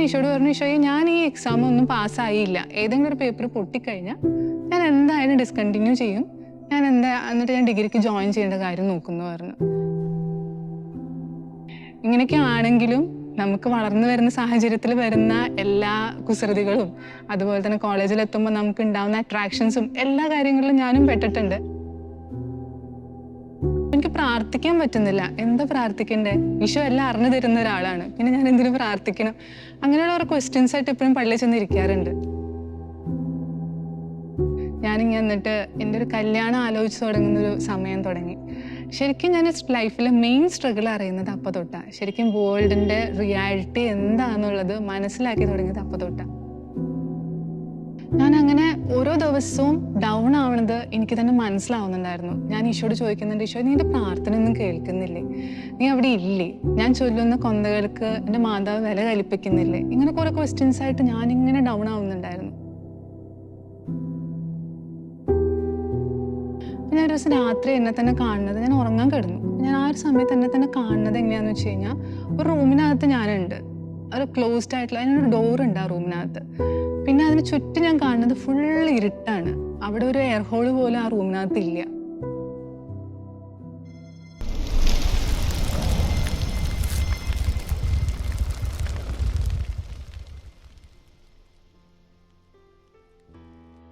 ഈശോയോട് പറഞ്ഞു, ഈശോയെ ഞാൻ ഈ എക്സാം ഒന്നും പാസ്സായില്ല, ഏതെങ്കിലും ഒരു പേപ്പർ പൊട്ടിക്കഴിഞ്ഞാൽ ഞാൻ എന്തായാലും ഡിസ്കണ്ടിന്യൂ ചെയ്യും, എന്നിട്ട് ഞാൻ ഡിഗ്രിക്ക് ജോയിൻ ചെയ്യേണ്ട കാര്യം നോക്കുന്നു പറഞ്ഞു. ഇങ്ങനെയൊക്കെ ആണെങ്കിലും നമുക്ക് വളർന്നു വരുന്ന സാഹചര്യത്തിൽ വരുന്ന എല്ലാ കുസൃതികളും അതുപോലെ തന്നെ കോളേജിലെത്തുമ്പോൾ നമുക്ക് ഉണ്ടാവുന്ന അട്രാക്ഷൻസും എല്ലാ കാര്യങ്ങളിലും ഞാനും പെട്ടിട്ടുണ്ട്. എനിക്ക് പ്രാർത്ഥിക്കാൻ പറ്റുന്നില്ല. എന്താ പ്രാർത്ഥിക്കണ്ടേ? ഈശോ എല്ലാം അറിഞ്ഞു തരുന്ന ഒരാളാണ്, പിന്നെ ഞാൻ എന്തിനു പ്രാർത്ഥിക്കണം? അങ്ങനെയുള്ള ഒരു ക്വസ്റ്റ്യൻസ് ആയിട്ട് എപ്പോഴും പള്ളിയിൽ ചെന്ന് ഇരിക്കാറുണ്ട്. ഞാനിങ്ങനെ എന്നിട്ട് എൻ്റെ ഒരു കല്യാണം ആലോചിച്ച് തുടങ്ങുന്നൊരു സമയം തുടങ്ങി. ശരിക്കും ഞാൻ ലൈഫിലെ മെയിൻ സ്ട്രഗിൾ അറിയുന്നത് അപ്പം തൊട്ടാണ്. ശരിക്കും വേൾഡിൻ്റെ റിയാലിറ്റി എന്താണെന്നുള്ളത് മനസ്സിലാക്കി തുടങ്ങിയത് അപ്പം തൊട്ടാണ്. ഞാൻ അങ്ങനെ ഓരോ ദിവസവും ഡൗൺ ആവണത് എനിക്ക് തന്നെ മനസ്സിലാവുന്നുണ്ടായിരുന്നു. ഞാൻ ഈശോയോട് ചോദിക്കുന്നുണ്ട്, ഈശോ നീ എൻ്റെ പ്രാർത്ഥന ഒന്നും കേൾക്കുന്നില്ലേ? നീ അവിടെ ഇല്ലേ? ഞാൻ ചൊല്ലുന്ന കൊന്തകൾക്ക് എൻ്റെ മാതാവ് വില കൽപ്പിക്കുന്നില്ലേ? ഇങ്ങനെ കുറെ ക്വസ്റ്റ്യൻസ് ആയിട്ട് ഞാനിങ്ങനെ ഡൗൺ ആവുന്നുണ്ടായിരുന്നു. ഞാൻ ഒരു ദിവസം രാത്രി എന്നെ തന്നെ കാണുന്നത്, ഞാൻ ഉറങ്ങാൻ കിടന്നു, ഞാൻ ആ ഒരു സമയത്ത് എന്നെ തന്നെ കാണുന്നത് എങ്ങനെയാണെന്ന് വെച്ച് കഴിഞ്ഞാൽ, ഒരു റൂമിനകത്ത് ഞാനുണ്ട്, ഒരു ക്ലോസ്ഡ് ആയിട്ടുള്ള അതിനൊരു ഡോറുണ്ട് ആ റൂമിനകത്ത്. പിന്നെ അതിന് ചുറ്റും ഞാൻ കാണുന്നത് ഫുൾ ഇരുട്ടാണ്. അവിടെ ഒരു എയർ ഹോള് പോലും ആ റൂമിനകത്ത് ഇല്ല.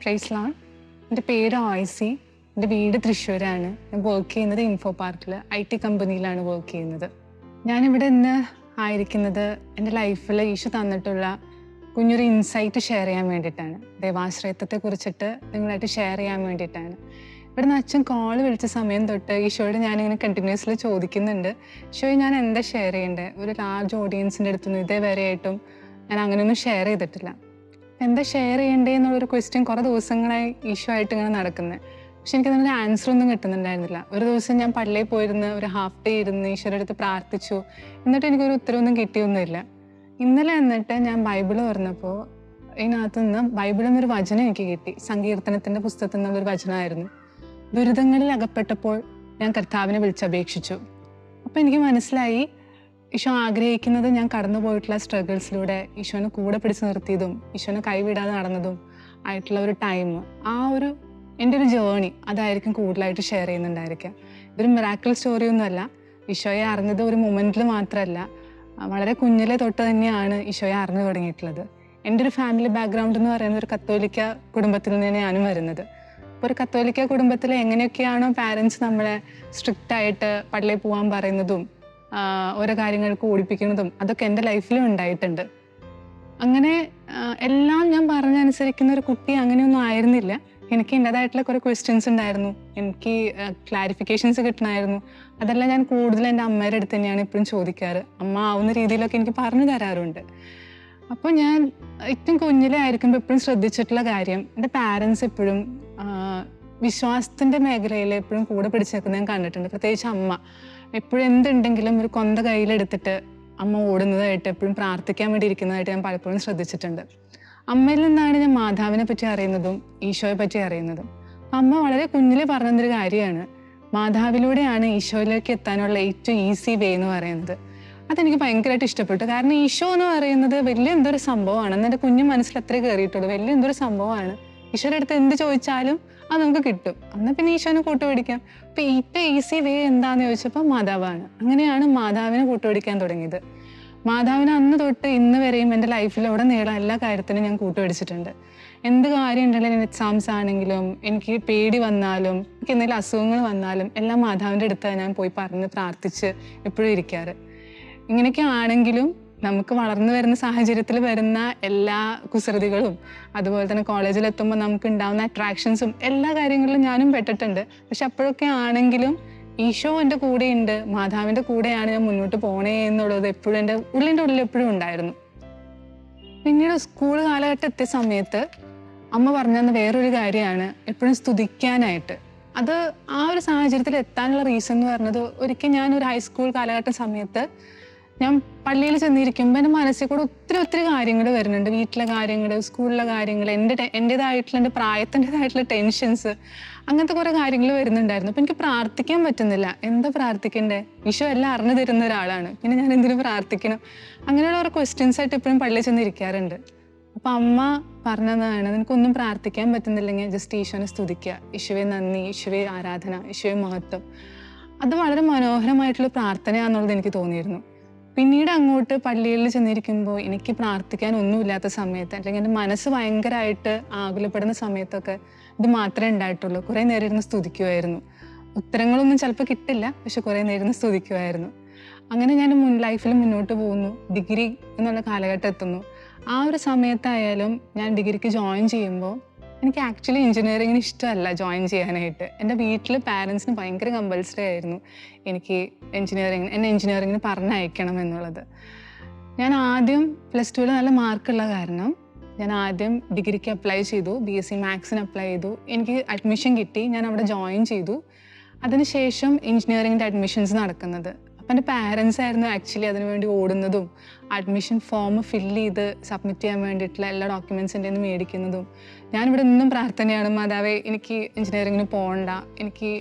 Praise lord. എൻ്റെ പേര് ആയിസി. എൻ്റെ വീട് തൃശ്ശൂരാണ്. ഞാൻ വർക്ക് ചെയ്യുന്നത് ഇൻഫോ പാർക്കിൽ IT കമ്പനിയിലാണ് വർക്ക് ചെയ്യുന്നത്. ഞാനിവിടെ ഇന്ന് ആയിരിക്കുന്നത് എൻ്റെ ലൈഫിൽ ഈശോ തന്നിട്ടുള്ള കുഞ്ഞൊരു ഇൻസൈറ്റ് ഷെയർ ചെയ്യാൻ വേണ്ടിയിട്ടാണ്. ദൈവാശ്രയത്വത്തെ കുറിച്ചിട്ട് നിങ്ങളായിട്ട് ഷെയർ ചെയ്യാൻ വേണ്ടിയിട്ടാണ്. ഇവിടുന്ന് അച്ഛൻ കോൾ വിളിച്ച സമയം തൊട്ട് ഈശോയോട് ഞാനിങ്ങനെ കണ്ടിന്യൂസ്ലി ചോദിക്കുന്നുണ്ട്, ഈശോയെ ഞാൻ എന്താ ഷെയർ ചെയ്യേണ്ടത്? ഒരു ലാർജ് ഓഡിയൻസിൻ്റെ അടുത്തുനിന്ന് ഇതേവരെയായിട്ടും ഞാൻ അങ്ങനെയൊന്നും ഷെയർ ചെയ്തിട്ടില്ല. എന്താ ഷെയർ ചെയ്യേണ്ടേ എന്നുള്ളൊരു ക്വസ്റ്റ്യൻ കുറേ ദിവസങ്ങളായി ഈശോ ആയിട്ട് ഇങ്ങനെ നടക്കുന്നത്. പക്ഷെ എനിക്ക് അതിനൊരു ആൻസർ ഒന്നും കിട്ടുന്നുണ്ടായിരുന്നില്ല. ഒരു ദിവസം ഞാൻ പള്ളിയിൽ പോയിരുന്ന് ഒരു ഹാഫ് ഡേ ഇരുന്ന് ഈശോയുടെ അടുത്ത് പ്രാർത്ഥിച്ചു. എന്നിട്ട് എനിക്കൊരു ഉത്തരവൊന്നും കിട്ടിയൊന്നുമില്ല. ഇന്നലെ എന്നിട്ട് ഞാൻ ബൈബിൾ തുറന്നപ്പോൾ ഇതിനകത്ത് നിന്ന് ബൈബിളിൽ നിന്നൊരു വചനം എനിക്ക് കിട്ടി. സങ്കീർത്തനത്തിൻ്റെ പുസ്തകത്തിൽ നിന്നുള്ളൊരു വചനമായിരുന്നു. ദുരിതങ്ങളിൽ അകപ്പെട്ടപ്പോൾ ഞാൻ കർത്താവിനെ വിളിച്ചപേക്ഷിച്ചു. അപ്പോൾ എനിക്ക് മനസ്സിലായി, ഈശോ ആഗ്രഹിക്കുന്നത് ഞാൻ കടന്നു പോയിട്ടുള്ള സ്ട്രഗിൾസിലൂടെ ഈശോനെ കൂടെ പിടിച്ച് നിർത്തിയതും ഈശോനെ കൈവിടാതെ നടന്നതും ആയിട്ടുള്ള ഒരു ടൈം, ആ ഒരു എൻ്റെ ഒരു ജേർണി അതായിരിക്കും കൂടുതലായിട്ട് ഷെയർ ചെയ്യുന്നുണ്ടായിരിക്കുക. ഇതൊരു മിറാക്കിൾ സ്റ്റോറിയൊന്നുമല്ല. ഈശോയെ അറിഞ്ഞത് ഒരു മൊമെൻറ്റിൽ മാത്രമല്ല, വളരെ കുഞ്ഞിലെ തൊട്ട് തന്നെയാണ് ഈശോയെ അറിഞ്ഞു തുടങ്ങിയിട്ടുള്ളത്. എൻ്റെ ഒരു ഫാമിലി ബാക്ക്ഗ്രൗണ്ട് എന്ന് പറയുന്നത് ഒരു കത്തോലിക്ക കുടുംബത്തിൽ നിന്ന് ഞാനും വരുന്നത്. അപ്പോൾ ഒരു കത്തോലിക്ക കുടുംബത്തിൽ എങ്ങനെയൊക്കെയാണോ പാരൻസ് നമ്മളെ സ്ട്രിക്റ്റായിട്ട് പള്ളിയിൽ പോകാൻ പറയുന്നതും ഓരോ കാര്യങ്ങൾക്ക് ഓടിപ്പിക്കുന്നതും അതൊക്കെ എൻ്റെ ലൈഫിലും ഉണ്ടായിട്ടുണ്ട്. അങ്ങനെ എല്ലാം ഞാൻ പറഞ്ഞനുസരിക്കുന്ന ഒരു കുട്ടി അങ്ങനെയൊന്നും ആയിരുന്നില്ല. എനിക്ക് എൻ്റേതായിട്ടുള്ള കുറേ ക്വസ്റ്റ്യൻസ് ഉണ്ടായിരുന്നു, എനിക്ക് ക്ലാരിഫിക്കേഷൻസ് കിട്ടണമായിരുന്നു. അതെല്ലാം ഞാൻ കൂടുതൽ എൻ്റെ അമ്മയുടെ അടുത്ത് തന്നെയാണ് ഇപ്പോഴും ചോദിക്കാറ്. അമ്മ ആവുന്ന രീതിയിലൊക്കെ എനിക്ക് പറഞ്ഞു തരാറുണ്ട്. അപ്പോൾ ഞാൻ ഏറ്റവും കുഞ്ഞിലെ ആയിരിക്കുമ്പോൾ എപ്പോഴും ശ്രദ്ധിച്ചിട്ടുള്ള കാര്യം, എൻ്റെ പാരൻസ് എപ്പോഴും വിശ്വാസത്തിൻ്റെ മേഖലയിൽ എപ്പോഴും കൂടെ പിടിച്ച് നിൽക്കുന്നത് ഞാൻ കണ്ടിട്ടുണ്ട്. പ്രത്യേകിച്ച് അമ്മ എപ്പോഴും എന്തുണ്ടെങ്കിലും ഒരു കൊന്ത കയ്യിലെടുത്തിട്ട് അമ്മ ഓടുന്നതായിട്ട്, എപ്പോഴും പ്രാർത്ഥിക്കാൻ വേണ്ടി ഇരിക്കുന്നതായിട്ട് ഞാൻ പലപ്പോഴും ശ്രദ്ധിച്ചിട്ടുണ്ട്. അമ്മയിൽ നിന്നാണ് ഞാൻ മാതാവിനെ പറ്റി അറിയുന്നതും ഈശോയെ പറ്റി അറിയുന്നതും. അമ്മ വളരെ കുഞ്ഞിലെ പറഞ്ഞൊരു കാര്യമാണ്, മാതാവിലൂടെയാണ് ഈശോയിലേക്ക് എത്താനുള്ള ഏറ്റവും ഈസി വേ എന്ന് പറയുന്നത്. അതെനിക്ക് ഭയങ്കരമായിട്ട് ഇഷ്ടപ്പെട്ടു. കാരണം ഈശോ എന്ന് പറയുന്നത് വലിയ എന്തൊരു സംഭവമാണ്. എന്നെ കുഞ്ഞു മനസ്സിൽ അത്രേ കയറിയിട്ടുള്ളൂ. വലിയ എന്തൊരു സംഭവമാണ്. ഈശോയുടെ അടുത്ത് എന്ത് ചോദിച്ചാലും അത് നമുക്ക് കിട്ടും. എന്നാൽ പിന്നെ ഈശോനെ കൂട്ടുപിടിക്കാം. അപ്പം ഏറ്റവും ഈസി വേ എന്താണെന്ന് ചോദിച്ചപ്പോൾ മാതാവാണ്. അങ്ങനെയാണ് മാതാവിനെ കൂട്ടുപിടിക്കാൻ തുടങ്ങിയത്. മാതാവിനെ അന്ന് തൊട്ട് ഇന്ന് വരെയും എൻ്റെ ലൈഫിലൂടെ നേടാൻ എല്ലാ കാര്യത്തിനും ഞാൻ കൂട്ടുപിടിച്ചിട്ടുണ്ട്. എന്ത് കാര്യം ഉണ്ടെങ്കിലും, എക്സാംസ് ആണെങ്കിലും, എനിക്ക് പേടി വന്നാലും, എനിക്ക് എന്തെങ്കിലും അസുഖങ്ങൾ വന്നാലും എല്ലാം മാതാവിൻ്റെ അടുത്താണ് ഞാൻ പോയി പറഞ്ഞ് പ്രാർത്ഥിച്ച് എപ്പോഴും ഇരിക്കാറ്. ഇങ്ങനെയൊക്കെ ആണെങ്കിലും നമുക്ക് വളർന്നു വരുന്ന സാഹചര്യത്തിൽ വരുന്ന എല്ലാ കുസൃതികളും അതുപോലെ തന്നെ കോളേജിലെത്തുമ്പോൾ നമുക്ക് ഉണ്ടാവുന്ന അട്രാക്ഷൻസും എല്ലാ കാര്യങ്ങളിലും ഞാനും പെട്ടിട്ടുണ്ട്. പക്ഷെ അപ്പോഴൊക്കെ ആണെങ്കിലും ഈശോ എൻ്റെ കൂടെയുണ്ട്, മാതാവിൻ്റെ കൂടെയാണ് ഞാൻ മുന്നോട്ട് പോണേ എന്നുള്ളത് എപ്പോഴും എൻ്റെ ഉള്ളിൽ എപ്പോഴും ഉണ്ടായിരുന്നു. പിന്നീട് സ്കൂൾ കാലഘട്ടം എത്തിയ സമയത്ത് അമ്മ പറഞ്ഞു തന്ന വേറൊരു കാര്യമാണ് എപ്പോഴും സ്തുതിക്കാനായിട്ട്. അത് ആ ഒരു സാഹചര്യത്തിൽ എത്താനുള്ള റീസൺ എന്ന് പറഞ്ഞത്, ഒരിക്കൽ ഞാനൊരു ഹൈസ്കൂൾ കാലഘട്ട സമയത്ത് ഞാൻ പള്ളിയിൽ ചെന്നിരിക്കുമ്പോൾ എൻ്റെ മനസ്സിൽ കൂടെ ഒത്തിരി കാര്യങ്ങൾ വരുന്നുണ്ട്. വീട്ടിലെ കാര്യങ്ങൾ, സ്കൂളിലെ കാര്യങ്ങൾ, എൻ്റേതായിട്ടുള്ള എൻ്റെ പ്രായത്തിൻ്റെതായിട്ടുള്ള ടെൻഷൻസ്, അങ്ങനത്തെ കുറേ കാര്യങ്ങൾ വരുന്നുണ്ടായിരുന്നു. അപ്പം എനിക്ക് പ്രാർത്ഥിക്കാൻ പറ്റുന്നില്ല. എന്താ പ്രാർത്ഥിക്കണ്ടേ? ഈശോ എല്ലാം അറിഞ്ഞു തരുന്ന ഒരാളാണ്, പിന്നെ ഞാൻ എന്തിനു പ്രാർത്ഥിക്കണം? അങ്ങനെയുള്ള ഓരോ ക്വസ്റ്റ്യൻസ് ആയിട്ട് എപ്പോഴും പള്ളിയിൽ ചെന്നിരിക്കാറുണ്ട്. അപ്പം അമ്മ പറഞ്ഞതാണ്, നിനക്കൊന്നും പ്രാർത്ഥിക്കാൻ പറ്റുന്നില്ലെങ്കിൽ ജസ്റ്റ് ഈശോനെ സ്തുതിക്കുക, ഈശോയെ നന്ദി, ഈശോയെ ആരാധന, ഈശോയെ മഹത്വം. അത് വളരെ മനോഹരമായിട്ടുള്ള പ്രാർത്ഥനയാണെന്നുള്ളത് എനിക്ക് തോന്നിയിരുന്നു. പിന്നീട് അങ്ങോട്ട് പള്ളിയിൽ ചെന്നിരിക്കുമ്പോൾ എനിക്ക് പ്രാർത്ഥിക്കാൻ ഒന്നുമില്ലാത്ത സമയത്ത്, അല്ലെങ്കിൽ എൻ്റെ മനസ്സ് ഭയങ്കരമായിട്ട് ആകുലപ്പെടുന്ന സമയത്തൊക്കെ ഇത് മാത്രമേ ഉണ്ടായിട്ടുള്ളൂ. കുറേ നേരം ഇരുന്ന് സ്തുതിക്കുമായിരുന്നു. ഉത്തരങ്ങളൊന്നും ചിലപ്പോൾ കിട്ടില്ല, പക്ഷെ കുറേ നേരം ഇരുന്ന് സ്തുതിക്കുമായിരുന്നു. അങ്ങനെ ഞാൻ ലൈഫിൽ മുന്നോട്ട് പോകുന്നു. ഡിഗ്രി എന്നുള്ള കാലഘട്ടം എത്തുന്നു. ആ ഒരു സമയത്തായാലും ഞാൻ ഡിഗ്രിക്ക് ജോയിൻ ചെയ്യുമ്പോൾ എനിക്ക് ആക്ച്വലി എഞ്ചിനീയറിങ്ങിന് ഇഷ്ടമല്ല ജോയിൻ ചെയ്യാനായിട്ട്. എൻ്റെ വീട്ടിൽ പാരൻസിന് ഭയങ്കര കമ്പൽസറി ആയിരുന്നു എനിക്ക് എന്നെ എഞ്ചിനീയറിങ്ങിന് പറഞ്ഞയക്കണം എന്നുള്ളത്. ഞാൻ ആദ്യം +2 നല്ല മാർക്കുള്ള കാരണം ഞാൻ ആദ്യം ഡിഗ്രിക്ക് അപ്ലൈ ചെയ്തു, BSc മാത്സിന് അപ്ലൈ ചെയ്തു. എനിക്ക് അഡ്മിഷൻ കിട്ടി, ഞാൻ അവിടെ ജോയിൻ ചെയ്തു. അതിനുശേഷം എഞ്ചിനീയറിങ്ങിൻ്റെ അഡ്മിഷൻസ് നടക്കുന്നത്. അപ്പം എൻ്റെ പാരൻസ് ആയിരുന്നു ആക്ച്വലി അതിനുവേണ്ടി ഓടുന്നതും അഡ്മിഷൻ ഫോം ഫില്ല് ചെയ്ത് സബ്മിറ്റ് ചെയ്യാൻ വേണ്ടിയിട്ടുള്ള എല്ലാ ഡോക്യുമെൻറ്റ്സിൻ്റെ നിന്ന് മേടിക്കുന്നതും. ഞാനിവിടെ നിന്നും പ്രാർത്ഥനയാണ്, മാതാവേ എനിക്ക് എഞ്ചിനീയറിങ്ങിന് പോകണ്ട, എനിക്ക്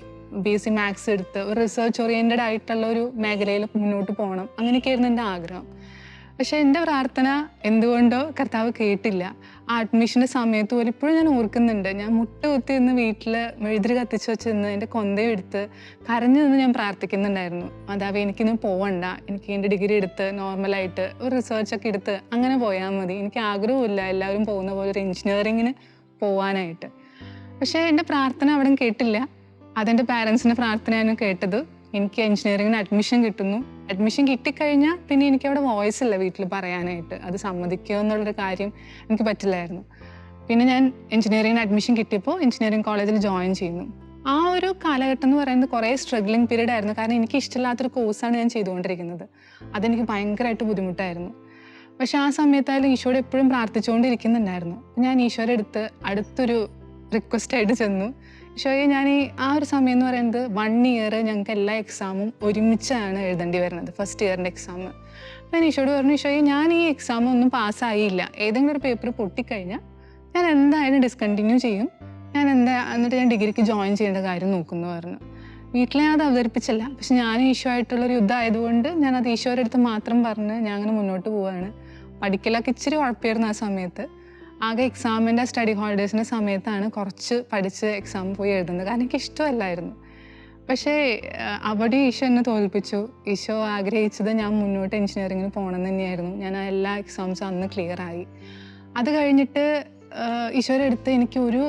BSc മാത്സ് എടുത്ത് ഒരു റിസർച്ച് ഓറിയൻറ്റഡ് ആയിട്ടുള്ള ഒരു മേഖലയിൽ മുന്നോട്ട് പോകണം, അങ്ങനെയൊക്കെയായിരുന്നു എൻ്റെ ആഗ്രഹം. പക്ഷേ എൻ്റെ പ്രാർത്ഥന എന്തുകൊണ്ടോ കർത്താവ് കേട്ടില്ല. ആ അഡ്മിഷൻ്റെ സമയത്ത് പോലും ഇപ്പോഴും ഞാൻ ഓർക്കുന്നുണ്ട്, ഞാൻ മുട്ടുകുത്തി നിന്ന് വീട്ടിൽ മെഴുതിരി കത്തിച്ച് വെച്ച് നിന്ന് എൻ്റെ കൊന്തയും എടുത്ത് കരഞ്ഞു നിന്ന് ഞാൻ പ്രാർത്ഥിക്കുന്നുണ്ടായിരുന്നു. മാതാവേ എനിക്കിന്ന് പോവണ്ട, എനിക്ക് എൻ്റെ ഡിഗ്രി എടുത്ത് നോർമലായിട്ട് ഒരു റിസർച്ചൊക്കെ എടുത്ത് അങ്ങനെ പോയാൽ മതി, എനിക്ക് ആഗ്രഹമില്ല എല്ലാവരും പോകുന്ന പോലെ ഒരു എഞ്ചിനീയറിങ്ങിന് പോകാനായിട്ട്. പക്ഷേ എൻ്റെ പ്രാർത്ഥന അവിടെ കേട്ടില്ല. അതെൻ്റെ പാരൻസിൻ്റെ പ്രാർത്ഥനയാണ് കേട്ടത്. എനിക്ക് എഞ്ചിനീയറിങ്ങിന് അഡ്മിഷൻ കിട്ടുന്നു. അഡ്മിഷൻ കിട്ടിക്കഴിഞ്ഞാൽ പിന്നെ എനിക്കവിടെ വോയിസ് ഇല്ല വീട്ടിൽ പറയാനായിട്ട്, അത് സമ്മതിക്കുക എന്നുള്ളൊരു കാര്യം എനിക്ക് പറ്റില്ലായിരുന്നു. പിന്നെ ഞാൻ എഞ്ചിനീയറിങ്ങിന് അഡ്മിഷൻ കിട്ടിയപ്പോൾ എഞ്ചിനീയറിംഗ് കോളേജിൽ ജോയിൻ ചെയ്യുന്നു. ആ ഒരു കാലഘട്ടം എന്ന് പറയുന്നത് കുറേ സ്ട്രഗ്ലിംഗ് പീരീഡ് ആയിരുന്നു. കാരണം എനിക്ക് ഇഷ്ടമില്ലാത്തൊരു കോഴ്സാണ് ഞാൻ ചെയ്തുകൊണ്ടിരിക്കുന്നത്. അതെനിക്ക് ഭയങ്കരമായിട്ട് ബുദ്ധിമുട്ടായിരുന്നു. പക്ഷെ ആ സമയത്തായാലും ഈശോയോട് എപ്പോഴും പ്രാർത്ഥിച്ചുകൊണ്ടിരിക്കുന്നുണ്ടായിരുന്നു. ഞാൻ ഈശോയുടെ അടുത്തൊരു റിക്വസ്റ്റായിട്ട് ചെന്നു, ഈശോയെ ഞാൻ ആ ഒരു സമയം എന്ന് പറയുന്നത് 1 ഇയർ ഞങ്ങൾക്ക് എല്ലാ എക്സാമും ഒരുമിച്ചാണ് എഴുതേണ്ടി വരുന്നത്, ഫസ്റ്റ് ഇയറിൻ്റെ എക്സാം. ഞാൻ ഈശോയോട് പറഞ്ഞു, ഈശോയെ ഞാൻ ഈ എക്സാം ഒന്നും പാസ്സായില്ല, ഏതെങ്കിലും ഒരു പേപ്പർ പൊട്ടിക്കഴിഞ്ഞാൽ ഞാൻ എന്തായാലും ഡിസ്കണ്ടിന്യൂ ചെയ്യും, എന്നിട്ട് ഞാൻ ഡിഗ്രിക്ക് ജോയിൻ ചെയ്യേണ്ട കാര്യം നോക്കുന്നു പറഞ്ഞു. വീട്ടിൽ ഞാൻ അത് അവതരിപ്പിച്ചില്ല. പക്ഷെ ഞാൻ ഈശോ ആയിട്ടുള്ളൊരു യുദ്ധം ആയതുകൊണ്ട് ഞാനത് ഈശോയുടെ അടുത്ത് മാത്രം പറഞ്ഞ് ഞാൻ അങ്ങനെ മുന്നോട്ട് പോവുകയാണ്. പഠിക്കലൊക്കെ ഇച്ചിരി കുഴപ്പമായിരുന്നു ആ സമയത്ത്. ആകെ എക്സാമിൻ്റെ സ്റ്റഡി ഹോളിഡേയ്സിൻ്റെ സമയത്താണ് കുറച്ച് പഠിച്ച് എക്സാം പോയി എഴുതുന്നത്, കാരണം എനിക്ക് ഇഷ്ടമല്ലായിരുന്നു. പക്ഷേ അവിടെ ഈശോ എന്നെ തോൽപ്പിച്ചു. ഈശോ ആഗ്രഹിച്ചത് ഞാൻ മുന്നോട്ട് എഞ്ചിനീയറിങ്ങിന് പോകണമെന്ന് തന്നെയായിരുന്നു. ഞാൻ ആ എല്ലാ എക്സാംസും അന്ന് ക്ലിയറായി. അത് കഴിഞ്ഞിട്ട് ഈശോയുടെ അടുത്ത് എനിക്കൊരു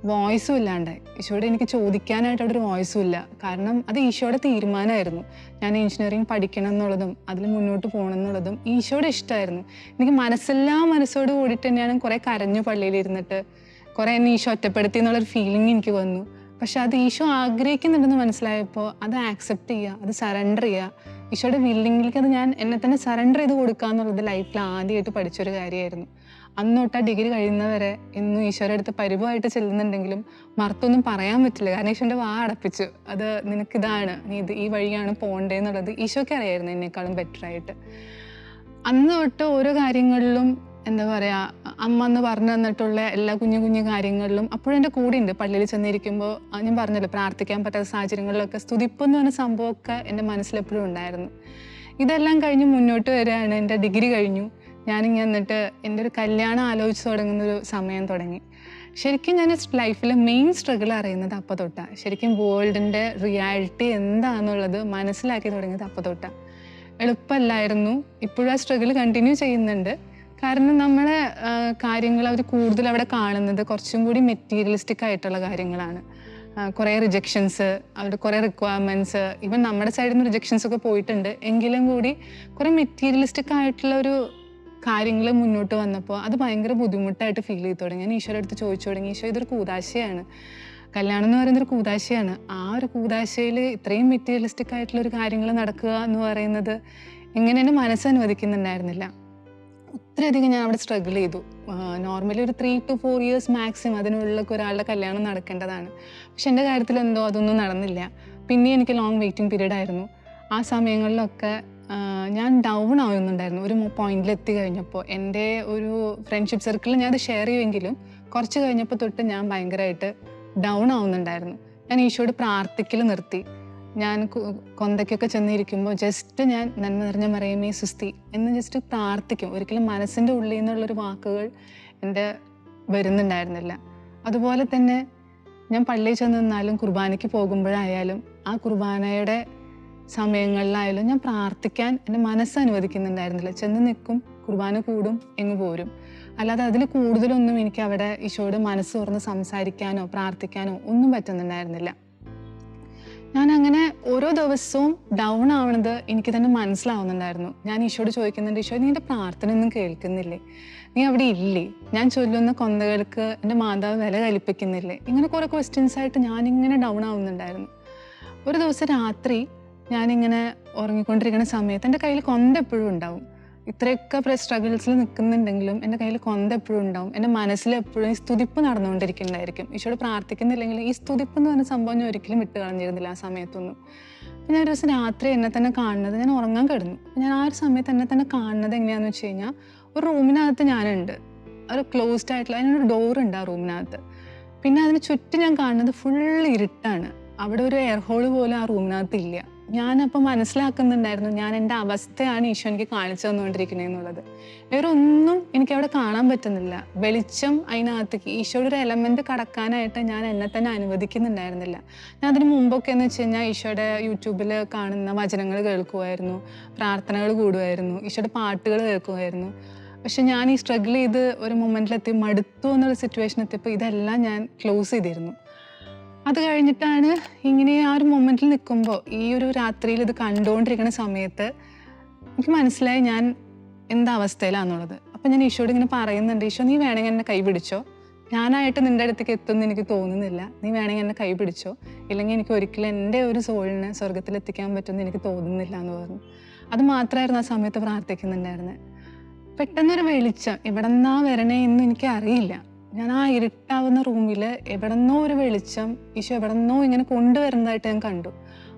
വോയിസും ഇല്ലാണ്ടായി. ഈശോയോട് എനിക്ക് ചോദിക്കാനായിട്ട് അവിടെ ഒരു വോയിസും ഇല്ല. കാരണം അത് ഈശോയുടെ തീരുമാനമായിരുന്നു. ഞാൻ എഞ്ചിനീയറിംഗ് പഠിക്കണം എന്നുള്ളതും അതിൽ മുന്നോട്ട് പോകണം എന്നുള്ളതും ഈശോയുടെ ഇഷ്ടമായിരുന്നു. എനിക്ക് മനസ്സോട് കൂടിയിട്ട് തന്നെയാണ് കുറേ കരഞ്ഞു പള്ളിയിലിരുന്നിട്ട്, കുറേ എന്നെ ഈശോ ഒറ്റപ്പെടുത്തി എന്നുള്ളൊരു ഫീലിംഗ് എനിക്ക് വന്നു. പക്ഷെ അത് ഈശോ ആഗ്രഹിക്കുന്നുണ്ടെന്ന് മനസ്സിലായപ്പോൾ അത് ആക്സെപ്റ്റ് ചെയ്യുക, അത് സറണ്ടർ ചെയ്യുക, ഈശോയുടെ വില്ലിങ്ങിലേക്ക് അത് ഞാൻ എന്നെ തന്നെ സറണ്ടർ ചെയ്ത് കൊടുക്കുക എന്നുള്ളത് ലൈഫിൽ ആദ്യമായിട്ട് പഠിച്ചൊരു കാര്യമായിരുന്നു. അന്ന് തൊട്ട് ആ ഡിഗ്രി കഴിയുന്നവരെ എന്നും ഈശോയുടെ അടുത്ത് പരിഭവമായിട്ട് ചെല്ലുന്നുണ്ടെങ്കിലും മറുത്തൊന്നും പറയാൻ പറ്റില്ല. കാരണം ഈശോൻ്റെ വാ അടപ്പിച്ചു. അത് നിനക്കിതാണ്, നീ ഈ വഴിയാണ് പോകേണ്ടതെന്നുള്ളത് ഈശോയ്ക്ക് അറിയായിരുന്നു എന്നെക്കാളും ബെറ്ററായിട്ട്. അന്ന് തൊട്ട് ഓരോ കാര്യങ്ങളിലും എന്താ പറയുക, അമ്മ എന്ന് പറഞ്ഞു തന്നിട്ടുള്ള എല്ലാ കുഞ്ഞു കാര്യങ്ങളിലും അപ്പോഴും എൻ്റെ കൂടെ ഉണ്ട്. പള്ളിയിൽ ചെന്നിരിക്കുമ്പോൾ ഞാൻ പറഞ്ഞല്ലോ, പ്രാർത്ഥിക്കാൻ പറ്റാത്ത സാഹചര്യങ്ങളിലൊക്കെ സ്തുതിപ്പ് എന്ന് പറഞ്ഞ സംഭവമൊക്കെ എൻ്റെ മനസ്സിലെപ്പോഴും ഉണ്ടായിരുന്നു. ഇതെല്ലാം കഴിഞ്ഞ് മുന്നോട്ട് വരികയാണ്. എൻ്റെ ഡിഗ്രി കഴിഞ്ഞു. ഞാനിങ്ങനെ എന്നിട്ട് എൻ്റെ ഒരു കല്യാണം ആലോചിച്ച് തുടങ്ങുന്നൊരു സമയം തുടങ്ങി. ശരിക്കും ഞാൻ ലൈഫിലെ മെയിൻ സ്ട്രഗിൾ അറിയുന്നത് അപ്പം തൊട്ടാണ്. ശരിക്കും വേൾഡിൻ്റെ റിയാലിറ്റി എന്താണെന്നുള്ളത് മനസ്സിലാക്കി തുടങ്ങിയത് അപ്പം തൊട്ടാണ്. എളുപ്പമല്ലായിരുന്നു. ഇപ്പോഴും ആ സ്ട്രഗിൾ കണ്ടിന്യൂ ചെയ്യുന്നുണ്ട്. കാരണം നമ്മളെ കാര്യങ്ങൾ അവർ കൂടുതൽ അവിടെ കാണുന്നത് കുറച്ചും കൂടി മെറ്റീരിയലിസ്റ്റിക് ആയിട്ടുള്ള കാര്യങ്ങളാണ്. കുറേ റിജക്ഷൻസ്, അവരുടെ കുറേ റിക്വയർമെൻറ്റ്സ്, ഈവൻ നമ്മുടെ സൈഡിൽ നിന്ന് റിജക്ഷൻസ് ഒക്കെ പോയിട്ടുണ്ട്. എങ്കിലും കൂടി കുറേ മെറ്റീരിയലിസ്റ്റിക് ആയിട്ടുള്ള ഒരു കാര്യങ്ങൾ മുന്നോട്ട് വന്നപ്പോൾ അത് ഭയങ്കര ബുദ്ധിമുട്ടായിട്ട് ഫീൽ ചെയ്ത് തുടങ്ങി. ഞാൻ ഈശോയുടെ അടുത്ത് ചോദിച്ചു തുടങ്ങി, ഈശോ ഇതൊരു കൂദാശയാണ്, കല്യാണം എന്ന് പറയുന്നതൊരു കൂദാശയാണ്. ആ ഒരു കൂദാശയിൽ ഇത്രയും മെറ്റീരിയലിസ്റ്റിക് ആയിട്ടുള്ളൊരു കാര്യങ്ങൾ നടക്കുക എന്ന് പറയുന്നത് എങ്ങനെ എൻ്റെ മനസ്സ് അനുവദിക്കുന്നുണ്ടായിരുന്നില്ല. ഒത്തിരിയധികം ഞാൻ അവിടെ സ്ട്രഗിൾ ചെയ്തു. നോർമലി ഒരു 3 to 4 years മാക്സിമം അതിനുള്ളിലൊക്കെ ഒരാളുടെ കല്യാണം നടക്കേണ്ടതാണ്. പക്ഷെ എൻ്റെ കാര്യത്തിൽ എന്തോ അതൊന്നും നടന്നില്ല. പിന്നെ എനിക്ക് ലോങ് വെയിറ്റിംഗ് പീരീഡ് ആയിരുന്നു. ആ സമയങ്ങളിലൊക്കെ ഞാൻ ഡൗൺ ആവുന്നുണ്ടായിരുന്നു ഒരു പോയിന്റിൽ എത്തി കഴിഞ്ഞപ്പോൾ. എൻ്റെ ഒരു ഫ്രണ്ട്ഷിപ്പ് സർക്കിളിൽ ഞാൻ അത് ഷെയർ ചെയ്യുമെങ്കിലും കുറച്ച് കഴിഞ്ഞപ്പോൾ തൊട്ട് ഞാൻ ഭയങ്കരമായിട്ട് ഡൗൺ ആവുന്നുണ്ടായിരുന്നു. ഞാൻ ഈശോയോട് പ്രാർത്ഥിക്കൽ നിർത്തി. ഞാൻ കൊന്തയ്ക്കൊക്കെ ചെന്നിരിക്കുമ്പോൾ ജസ്റ്റ് ഞാൻ നന്മ നിറഞ്ഞ മറിയമേ സുസ്തി എന്ന് ജസ്റ്റ് പ്രാർത്ഥിക്കും. ഒരിക്കലും മനസ്സിൻ്റെ ഉള്ളിൽ നിന്നുള്ളൊരു വാക്കുകൾ എൻ്റെ വരുന്നുണ്ടായിരുന്നില്ല. അതുപോലെ തന്നെ ഞാൻ പള്ളിയിൽ ചെന്ന് നിന്നാലും കുർബാനയ്ക്ക് പോകുമ്പോഴായാലും ആ കുർബാനയുടെ സമയങ്ങളിലായാലും ഞാൻ പ്രാർത്ഥിക്കാൻ എൻ്റെ മനസ്സ് അനുവദിക്കുന്നുണ്ടായിരുന്നില്ല. ചെന്ന് നിൽക്കും, കുർബാന കൂടും, എങ്ങ് പോരും. അല്ലാതെ അതിൽ കൂടുതലൊന്നും എനിക്ക് അവിടെ ഈശോയോട് മനസ്സ് തുറന്ന് സംസാരിക്കാനോ പ്രാർത്ഥിക്കാനോ ഒന്നും പറ്റുന്നുണ്ടായിരുന്നില്ല. ഞാൻ അങ്ങനെ ഓരോ ദിവസവും ഡൗൺ ആവണത് എനിക്ക് തന്നെ മനസ്സിലാവുന്നുണ്ടായിരുന്നു. ഞാൻ ഈശോയോട് ചോദിക്കുന്നുണ്ട്, ഈശോ നീ എൻ്റെ പ്രാർത്ഥന ഒന്നും കേൾക്കുന്നില്ലേ? നീ അവിടെ ഇല്ലേ? ഞാൻ ചൊല്ലുന്ന കൊന്തകൾക്ക് എൻ്റെ മാതാവ് വില കൽപ്പിക്കുന്നില്ലേ? ഇങ്ങനെ കുറേ ക്വസ്റ്റ്യൻസ് ആയിട്ട് ഞാനിങ്ങനെ ഡൗൺ ആവുന്നുണ്ടായിരുന്നു. ഒരു ദിവസം രാത്രി ഞാനിങ്ങനെ ഉറങ്ങിക്കൊണ്ടിരിക്കുന്ന സമയത്ത് എൻ്റെ കയ്യിൽ കൊന്ത എപ്പോഴും ഉണ്ടാവും. ഇത്രയൊക്കെ സ്ട്രഗിൾസിൽ നിൽക്കുന്നുണ്ടെങ്കിലും എൻ്റെ കയ്യിൽ കൊന്ത എപ്പോഴും ഉണ്ടാവും. എൻ്റെ മനസ്സിൽ എപ്പോഴും ഈ സ്തുതിപ്പ് നടന്നുകൊണ്ടിരിക്കുന്നുണ്ടായിരിക്കും. ഈശോയോട് പ്രാർത്ഥിക്കുന്നില്ലെങ്കിൽ ഈ സ്തുതിപ്പ് എന്ന് പറഞ്ഞ സംഭവം ഞാൻ ഒരിക്കലും വിട്ട് കളഞ്ഞിരുന്നില്ല ആ സമയത്തൊന്നും. അപ്പം ഞാൻ ഒരു ദിവസം രാത്രി എന്നെ തന്നെ കാണുന്നത്, ഞാൻ ഉറങ്ങാൻ കിടന്നു. ഞാൻ ആ ഒരു സമയത്ത് എന്നെ തന്നെ കാണുന്നത് എങ്ങനെയാണെന്ന് വെച്ച് കഴിഞ്ഞാൽ, ഒരു റൂമിനകത്ത് ഞാനുണ്ട്, ഒരു ക്ലോസ്ഡ് ആയിട്ടുള്ള അതിനൊരു ഡോറുണ്ട് ആ റൂമിനകത്ത്. പിന്നെ അതിന് ചുറ്റും ഞാൻ കാണുന്നത് ഫുൾ ഇരുട്ടാണ്. അവിടെ ഒരു എയർ ഹോള് പോലും ആ റൂമിനകത്ത് ഇല്ല. ഞാനപ്പോൾ മനസ്സിലാക്കുന്നുണ്ടായിരുന്നു ഞാൻ എൻ്റെ അവസ്ഥയാണ് ഈശോ എനിക്ക് കാണിച്ചു തന്നുകൊണ്ടിരിക്കുന്നത് എന്നുള്ളത്. വേറെ ഒന്നും എനിക്കവിടെ കാണാൻ പറ്റുന്നില്ല. വെളിച്ചം അതിനകത്തേക്ക് ഈശോയുടെ ഒരു എലമെൻറ്റ് കടക്കാനായിട്ട് ഞാൻ എന്നെ തന്നെ അനുവദിക്കുന്നുണ്ടായിരുന്നില്ല. ഞാൻ അതിന് മുമ്പൊക്കെ എന്ന് വെച്ച് കഴിഞ്ഞാൽ ഈശോയുടെ യൂട്യൂബിൽ കാണുന്ന വചനങ്ങൾ കേൾക്കുമായിരുന്നു, പ്രാർത്ഥനകൾ കൂടുമായിരുന്നു, ഈശോയുടെ പാട്ടുകൾ കേൾക്കുമായിരുന്നു. പക്ഷെ ഞാൻ ഈ സ്ട്രഗിൾ ചെയ്ത് ഒരു മൊമെൻറ്റിലെത്തി മടുത്തു എന്നുള്ള സിറ്റുവേഷൻ എത്തിയപ്പോൾ ഇതെല്ലാം ഞാൻ ക്ലോസ് ചെയ്തിരുന്നു. അത് കഴിഞ്ഞിട്ടാണ് ഇങ്ങനെ ആ ഒരു മൊമെൻറ്റിൽ നിൽക്കുമ്പോൾ ഈ ഒരു രാത്രിയിൽ ഇത് കണ്ടുകൊണ്ടിരിക്കുന്ന സമയത്ത് എനിക്ക് മനസ്സിലായി ഞാൻ എന്താ അവസ്ഥയിലാണെന്നുള്ളത്. അപ്പം ഞാൻ ഈശോയോട് ഇങ്ങനെ പറയുന്നുണ്ട്, ഈശോ നീ വേണമെങ്കിൽ എന്നെ കൈ പിടിച്ചോ, ഞാനായിട്ട് നിൻ്റെ അടുത്തേക്ക് എത്തുമെന്ന് എനിക്ക് തോന്നുന്നില്ല, നീ വേണമെങ്കിൽ എന്നെ കൈ പിടിച്ചോ, ഇല്ലെങ്കിൽ എനിക്ക് ഒരിക്കലും എൻ്റെ ഒരു സോളിനെ സ്വർഗത്തിലെത്തിക്കാൻ പറ്റുമെന്ന് എനിക്ക് തോന്നുന്നില്ല എന്ന് പറഞ്ഞു. അത് മാത്രമായിരുന്നു ആ സമയത്ത് പ്രാർത്ഥിക്കുന്നുണ്ടായിരുന്നത്. പെട്ടെന്നൊരു വെളിച്ചം എവിടെ നിന്നാ വരണേ എന്ന് എനിക്ക് അറിയില്ല. ഞാൻ ആ ഇരുട്ടാവുന്ന റൂമിൽ എവിടെന്നോ ഒരു വെളിച്ചം ഈശോ എവിടെന്നോ ഇങ്ങനെ കൊണ്ടുവരുന്നതായിട്ട് ഞാൻ കണ്ടു.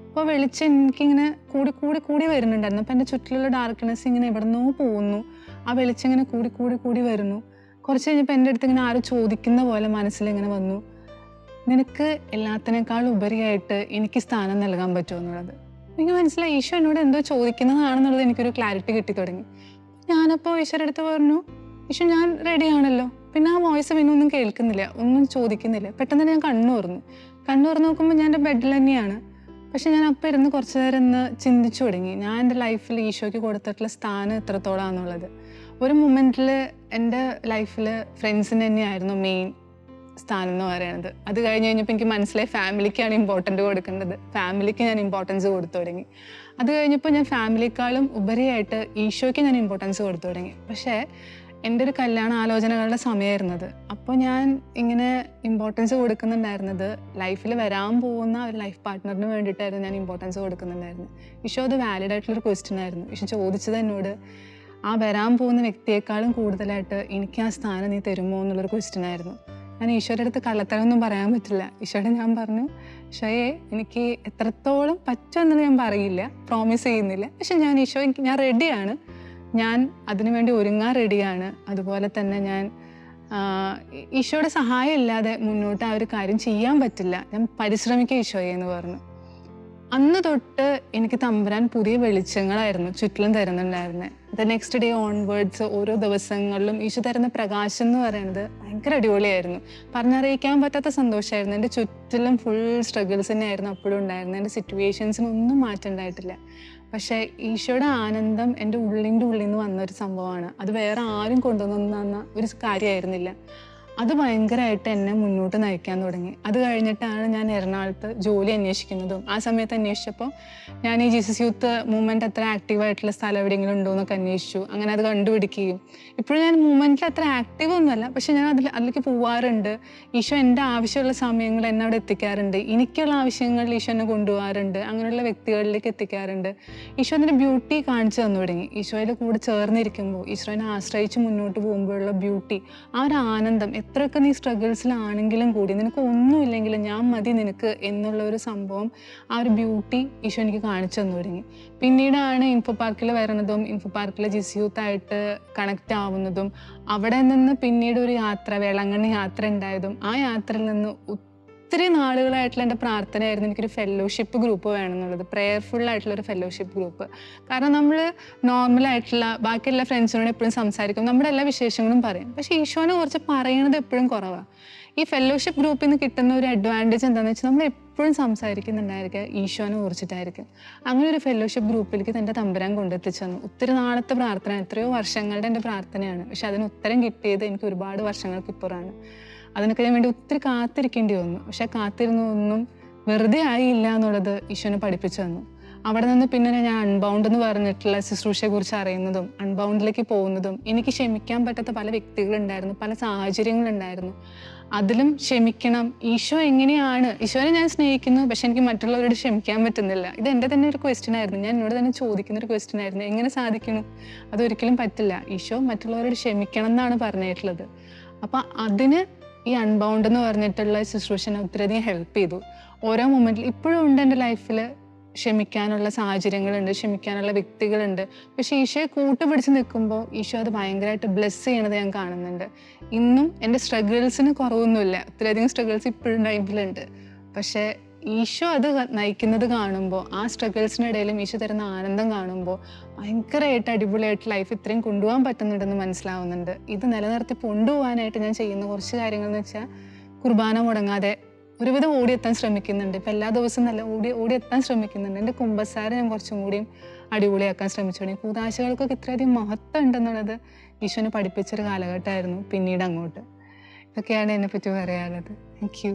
അപ്പോൾ വെളിച്ചം എനിക്കിങ്ങനെ കൂടി കൂടി കൂടി വരുന്നുണ്ടായിരുന്നു. അപ്പോൾ എൻ്റെ ചുറ്റിലുള്ള ഡാർക്ക്നെസ് ഇങ്ങനെ എവിടെന്നോ പോകുന്നു, ആ വെളിച്ചം ഇങ്ങനെ കൂടി കൂടി കൂടി വരുന്നു. കുറച്ച് കഴിഞ്ഞപ്പോൾ എൻ്റെ അടുത്ത് ഇങ്ങനെ ആരോ ചോദിക്കുന്ന പോലെ മനസ്സിലിങ്ങനെ വന്നു, നിനക്ക് എല്ലാത്തിനേക്കാൾ ഉപരിയായിട്ട് എനിക്ക് സ്ഥാനം നൽകാൻ പറ്റുമോ എന്നുള്ളത്. എനിക്ക് മനസ്സിലായി ഈശോ എന്നോട് എന്തോ ചോദിക്കുന്നതാണെന്നുള്ളത് എനിക്കൊരു ക്ലാരിറ്റി കിട്ടി തുടങ്ങി. ഞാനപ്പോൾ ഈശോയുടെ അടുത്ത് പറഞ്ഞു, ഈശോ ഞാൻ റെഡിയാണല്ലോ. പിന്നെ ആ വോയിസ് പിന്നെ ഒന്നും കേൾക്കുന്നില്ല, ഒന്നും ചോദിക്കുന്നില്ല. പെട്ടെന്ന് ഞാൻ കണ്ണു തുറന്ന് നോക്കുമ്പോൾ ഞാൻ എൻ്റെ ബെഡിൽ തന്നെയാണ്. പക്ഷെ ഞാൻ അപ്പം ഇരുന്ന് കുറച്ച് നേരം ഒന്ന് ചിന്തിച്ചു തുടങ്ങി, ഞാൻ എൻ്റെ ലൈഫിൽ ഈശോയ്ക്ക് കൊടുത്തിട്ടുള്ള സ്ഥാനം എത്രത്തോളാണെന്നുള്ളത്. ഒരു മൊമെൻറ്റിൽ എൻ്റെ ലൈഫിൽ ഫ്രണ്ട്സിന് തന്നെയായിരുന്നു മെയിൻ സ്ഥാനം എന്ന് പറയുന്നത്. അത് കഴിഞ്ഞ് കഴിഞ്ഞപ്പോൾ എനിക്ക് മനസ്സിലായി ഫാമിലിക്കാണ് ഇമ്പോർട്ടൻ്റ് കൊടുക്കേണ്ടത്. ഫാമിലിക്ക് ഞാൻ ഇമ്പോർട്ടൻസ് കൊടുത്തു തുടങ്ങി. അത് കഴിഞ്ഞപ്പോൾ ഞാൻ ഫാമിലിക്കാളും ഉപരിയായിട്ട് ഈശോയ്ക്ക് ഞാൻ ഇമ്പോർട്ടൻസ് കൊടുത്തു തുടങ്ങി. പക്ഷേ എൻ്റെ ഒരു കല്യാണ ആലോചനകളുടെ സമയമായിരുന്നത്. അപ്പോൾ ഞാൻ ഇങ്ങനെ ഇമ്പോർട്ടൻസ് കൊടുക്കുന്നുണ്ടായിരുന്നത് ലൈഫിൽ വരാൻ പോകുന്ന ഒരു ലൈഫ് പാർട്ട്ണറിന് വേണ്ടിയിട്ടായിരുന്നു ഞാൻ ഇമ്പോർട്ടൻസ് കൊടുക്കുന്നുണ്ടായിരുന്നത്. ഈശോ അത് വാലിഡ് ആയിട്ടുള്ളൊരു ക്വസ്റ്റ്യൻ ആയിരുന്നു. ഈശോ ചോദിച്ചത് എന്നോട്, ആ വരാൻ പോകുന്ന വ്യക്തിയേക്കാളും കൂടുതലായിട്ട് എനിക്ക് ആ സ്ഥാനം നീ തരുമോ എന്നുള്ളൊരു ക്വസ്റ്റ്യൻ ആയിരുന്നു. ഞാൻ ഈശോയുടെ അടുത്ത് കള്ളത്തരമൊന്നും പറയാൻ പറ്റില്ല. ഈശോയോട് ഞാൻ പറഞ്ഞു, ഈശോയെ എനിക്ക് എത്രത്തോളം പറ്റുമെന്നുള്ളത് ഞാൻ പറയില്ല, പ്രോമിസ് ചെയ്യുന്നില്ല. പക്ഷെ ഞാൻ ഈശോ ഞാൻ റെഡിയാണ്, ഞാൻ അതിനുവേണ്ടി ഒരുങ്ങാൻ റെഡിയാണ്. അതുപോലെ തന്നെ ഞാൻ ഈശോയുടെ സഹായം ഇല്ലാതെ മുന്നോട്ട് ആ ഒരു കാര്യം ചെയ്യാൻ പറ്റില്ല, ഞാൻ പരിശ്രമിക്കുക ഈശോയെ എന്ന് പറഞ്ഞു. അന്ന് തൊട്ട് എനിക്ക് തമ്പുരാൻ പുതിയ വെളിച്ചങ്ങളായിരുന്നു ചുറ്റിലും തരുന്നുണ്ടായിരുന്നത്. ദ നെക്സ്റ്റ് ഡേ ഓൺവേർഡ്സ് ഓരോ ദിവസങ്ങളിലും ഈശോ തരുന്ന പ്രകാശം എന്ന് പറയുന്നത് ഭയങ്കര അടിപൊളിയായിരുന്നു. പറഞ്ഞറിയിക്കാൻ പറ്റാത്ത സന്തോഷമായിരുന്നു. എൻ്റെ ചുറ്റിലും ഫുൾ സ്ട്രഗിൾസ് തന്നെയായിരുന്നു അപ്പോഴും ഉണ്ടായിരുന്നത്. എൻ്റെ സിറ്റുവേഷൻസിനൊന്നും മാറ്റം ഉണ്ടായിട്ടില്ല. പക്ഷേ ഈശോയുടെ ആനന്ദം എൻ്റെ ഉള്ളിൽ നിന്ന് വന്നൊരു സംഭവമാണ്. അത് വേറെ ആരും കൊണ്ടുവന്ന ഒരു കാര്യമായിരുന്നില്ല. അത് ഭയങ്കരമായിട്ട് എന്നെ മുന്നോട്ട് നയിക്കാൻ തുടങ്ങി. അത് കഴിഞ്ഞിട്ടാണ് ഞാൻ എറണാകുളത്ത് ജോലി അന്വേഷിക്കുന്നതും. ആ സമയത്ത് അന്വേഷിച്ചപ്പോൾ ഞാൻ ഈ ജീസസ് യൂത്ത് മൂവ്മെൻറ്റ് അത്ര ആക്റ്റീവായിട്ടുള്ള സ്ഥലം എവിടെയെങ്കിലും ഉണ്ടോ എന്നൊക്കെ അന്വേഷിച്ചു. അങ്ങനെ അത് കണ്ടുപിടിക്കുകയും ഇപ്പോഴും ഞാൻ മൂവ്മെൻറ്റിൽ അത്ര ആക്റ്റീവ് ഒന്നുമല്ല, പക്ഷെ ഞാൻ അതിലേക്ക് പോവാറുണ്ട്. ഈശോ എൻ്റെ ആവശ്യമുള്ള സമയങ്ങൾ എന്നെ അവിടെ എത്തിക്കാറുണ്ട്. എനിക്കുള്ള ആവശ്യങ്ങളിൽ ഈശോ എന്നെ കൊണ്ടുപോകാറുണ്ട്. അങ്ങനെയുള്ള വ്യക്തികളിലേക്ക് എത്തിക്കാറുണ്ട്. ഈശോ അതിൻ്റെ ബ്യൂട്ടി കാണിച്ചു തന്നു തുടങ്ങി. ഈശോയുടെ കൂടെ ചേർന്നിരിക്കുമ്പോൾ ഈശോനെ ആശ്രയിച്ച് മുന്നോട്ട് പോകുമ്പോഴുള്ള ബ്യൂട്ടി, ആ ഒരു ആനന്ദം എത്രയൊക്കെ നീ സ്ട്രഗിൾസിലാണെങ്കിലും കൂടി നിനക്ക് ഒന്നുമില്ലെങ്കിലും ഞാൻ മതി നിനക്ക് എന്നുള്ള ഒരു സംഭവം, ആ ഒരു ബ്യൂട്ടി ഈശോ എനിക്ക് കാണിച്ചു തന്നു തുടങ്ങി. പിന്നീടാണ് ഇൻഫോ പാർക്കിൽ വരുന്നതും ഇൻഫോ പാർക്കിലെ ജിസ് യൂത്തായിട്ട് കണക്റ്റ് ആവുന്നതും അവിടെ നിന്ന് പിന്നീട് ഒരു യാത്ര, വേളാങ്കണ്ണി യാത്ര ഉണ്ടായതും ആ യാത്രയിൽ നിന്ന് ഒത്തിരി നാളുകളായിട്ടുള്ള എൻ്റെ പ്രാർത്ഥനയായിരുന്നു എനിക്കൊരു ഫെലോഷിപ്പ് ഗ്രൂപ്പ് വേണമെന്നുള്ളത്, പ്രേയർഫുള്ളായിട്ടുള്ളൊരു ഫെലോഷിപ്പ് ഗ്രൂപ്പ്. കാരണം നമ്മൾ നോർമലായിട്ടുള്ള ബാക്കി എല്ലാ ഫ്രണ്ട്സിനോട് എപ്പോഴും സംസാരിക്കും, നമ്മുടെ എല്ലാ വിശേഷങ്ങളും പറയും, പക്ഷേ ഈശോനെ കുറിച്ച് പറയണത് എപ്പോഴും കുറവാണ്. ഈ ഫെലോഷിപ്പ് ഗ്രൂപ്പിൽ നിന്ന് കിട്ടുന്ന ഒരു അഡ്വാൻറ്റേജ് എന്താണെന്ന് വെച്ചാൽ നമ്മൾ എപ്പോഴും സംസാരിക്കുന്നുണ്ടായിരിക്കുക ഈശോനെ കുറിച്ചിട്ടായിരിക്കും. അങ്ങനെ ഒരു ഫെലോഷിപ്പ് ഗ്രൂപ്പിലേക്ക് എൻ്റെ തമ്പുരാൻ കൊണ്ടെത്തിച്ചു തന്നു. ഒത്തിരി നാളത്തെ പ്രാർത്ഥന, എത്രയോ വർഷങ്ങളുടെ എൻ്റെ പ്രാർത്ഥനയാണ്, പക്ഷെ അതിന് ഉത്തരം കിട്ടിയത് എനിക്ക് ഒരുപാട് വർഷങ്ങൾക്ക് ഇപ്പുറമാണ്. അതിനൊക്കെ ഞാൻ വേണ്ടി ഒത്തിരി കാത്തിരിക്കേണ്ടി വന്നു. പക്ഷെ കാത്തിരുന്നൊന്നും വെറുതെ ആയില്ല എന്നുള്ളത് ഈശോനെ പഠിപ്പിച്ചു തന്നു. അവിടെ നിന്ന് പിന്നെ ഞാൻ അൺബൗണ്ട് എന്ന് പറഞ്ഞിട്ടുള്ള ശുശ്രൂഷയെക്കുറിച്ച് അറിയുന്നതും അൺബൗണ്ടിലേക്ക് പോകുന്നതും എനിക്ക് ക്ഷമിക്കാൻ പറ്റാത്ത പല വ്യക്തികളുണ്ടായിരുന്നു, പല സാഹചര്യങ്ങളുണ്ടായിരുന്നു. അതിലും ക്ഷമിക്കണം. ഈശോ എങ്ങനെയാണ്, ഈശോനെ ഞാൻ സ്നേഹിക്കുന്നു, പക്ഷെ എനിക്ക് മറ്റുള്ളവരോട് ക്ഷമിക്കാൻ പറ്റുന്നില്ല. ഇത് എൻ്റെ തന്നെ ഒരു ക്വസ്റ്റ്യൻ ആയിരുന്നു, ഞാൻ എന്നോട് തന്നെ ചോദിക്കുന്ന ഒരു ക്വസ്റ്റ്യൻ ആയിരുന്നു, എങ്ങനെ സാധിക്കുന്നു? അതൊരിക്കലും പറ്റില്ല. ഈശോ മറ്റുള്ളവരോട് ക്ഷമിക്കണം എന്നാണ് പറഞ്ഞിട്ടുള്ളത്. അപ്പം അതിന് ഈ അൺബൗണ്ട് എന്ന് പറഞ്ഞിട്ടുള്ള ശുശ്രൂഷനെ ഒത്തിരിയധികം ഹെൽപ്പ് ചെയ്തു. ഓരോ മൊമെൻറ്റിൽ ഇപ്പോഴും ഉണ്ട് എൻ്റെ ലൈഫിൽ ക്ഷമിക്കാനുള്ള സാഹചര്യങ്ങളുണ്ട്, ക്ഷമിക്കാനുള്ള വ്യക്തികളുണ്ട്. പക്ഷേ ഈശോയെ കൂട്ടുപിടിച്ച് നിൽക്കുമ്പോൾ ഈശോ അത് ഭയങ്കരമായിട്ട് ബ്ലെസ് ചെയ്യണത് ഞാൻ കാണുന്നുണ്ട്. ഇന്നും എൻ്റെ സ്ട്രഗിൾസിന് കുറവൊന്നുമില്ല, ഒത്തിരിയധികം സ്ട്രഗിൾസ് ഇപ്പോഴും ലൈഫിലുണ്ട്. പക്ഷേ ഈശോ അത് നയിക്കുന്നത് കാണുമ്പോൾ, ആ സ്ട്രഗിൾസിനിടയിലും ഈശോ തരുന്ന ആനന്ദം കാണുമ്പോൾ ഭയങ്കരമായിട്ട് അടിപൊളിയായിട്ട് ലൈഫ് ഇത്രയും കൊണ്ടുപോകാൻ പറ്റുന്നുണ്ടെന്ന് മനസ്സിലാവുന്നുണ്ട്. ഇത് നിലനിർത്തി കൊണ്ടുപോകാനായിട്ട് ഞാൻ ചെയ്യുന്ന കുറച്ച് കാര്യങ്ങൾ എന്ന് വെച്ചാൽ, കുർബാന മുടങ്ങാതെ ഒരുവിധം ഓടിയെത്താൻ ശ്രമിക്കുന്നുണ്ട്. ഇപ്പം എല്ലാ ദിവസവും നല്ല ഓടിയെത്താൻ ശ്രമിക്കുന്നുണ്ട്. എൻ്റെ കുമ്പസാരം ഞാൻ കുറച്ചും കൂടിയും അടിപൊളിയാക്കാൻ ശ്രമിച്ചു തുടങ്ങി. കൂതാശകൾക്കൊക്കെ ഇത്രയധികം മഹത്വം ഉണ്ടെന്നുള്ളത് ഈശോനെ പഠിപ്പിച്ചൊരു കാലഘട്ടമായിരുന്നു പിന്നീട് അങ്ങോട്ട്. ഇതൊക്കെയാണ് എന്നെപ്പറ്റി പറയാനുള്ളത്. Thank you.